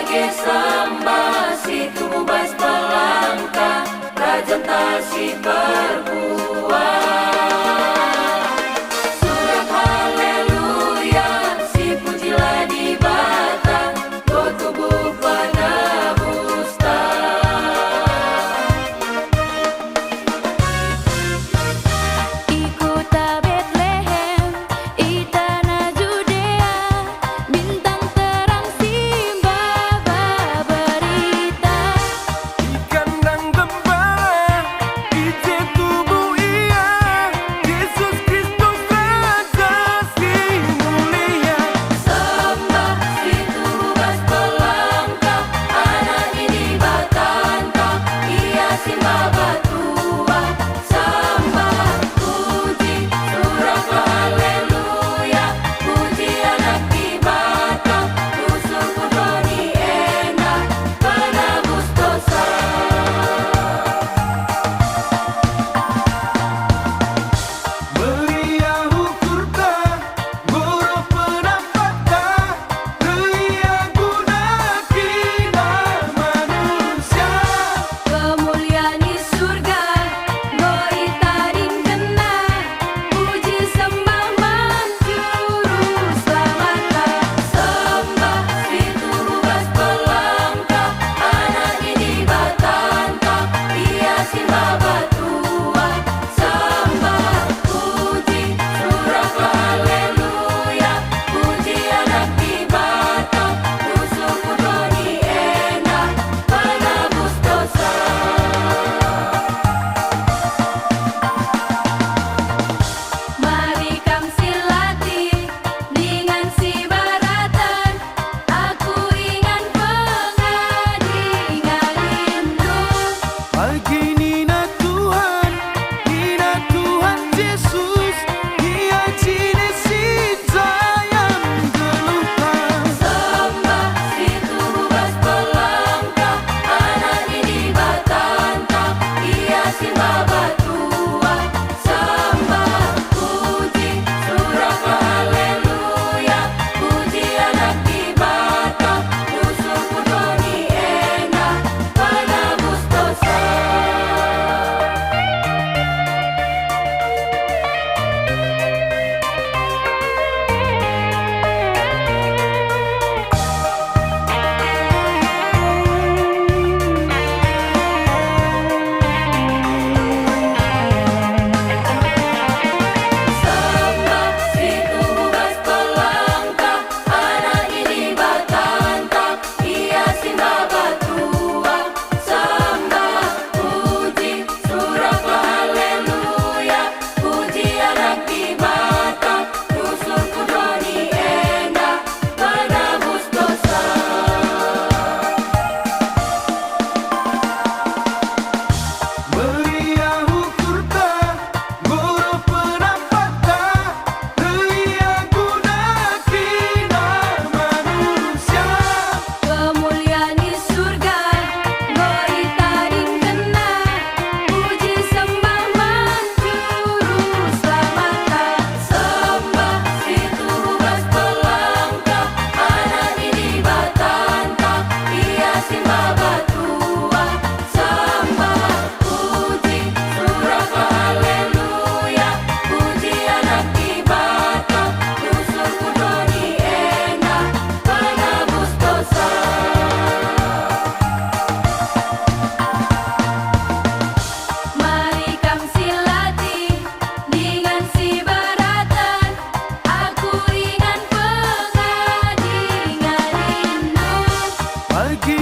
sembah si tubuh bas pelangka Rajan tasi perbuah surat haleluya si pujilah di bata go tubuh penebusta Ikuta Betlehem i tanah Judea bintang terang simbah berita Di kandang gembala ije tubuh ia Yesus Kristus Raja si mulia sembah si tubuh bas pelangka anak ini batanta ia simbah batua sembah puji surat haleluya puji anak di bata tusuk kudoni enak penebus dosa Meriah ukurta guru penapata Ria guna kina manusia kemuliaan di surga goi taring kena puji sembah menjuru selamatkan sembah si tubuh bas pelangka anak ini batanta ia simbah batua sembah puji surat haleluya puji anak di bata tusuk kudoni enak penebus dosa mari kam silati dengan si baratan aku ingat pengadingan rindu Pagi Nina Tuhan Yesus Ia cine si sayang geluhan sembah si tubuh bas pelangka anak ini batanta ia simbah batua sembah puji surat haleluya puji anak di bata tusuk kudoni enak penebus dosa sembah si tubuh bas pelangka anak ini batanta ia simbah batua sembah puji surat haleluya puji anak di bata tusuk kudoni enak penebus dosa Meriah ukurta guru penapata Ria guna kina manusia kemuliaan di surga goi taring kena puji sembah menjuru selamatkan sembah si tubuh bas pelangka anak ini batanta ia simbah batua sembah puji surat haleluya puji anak di bata tusuk kudoni enak penebus dosa mari kam silati dengan si baratan aku ingat pengadingan rindu Pagi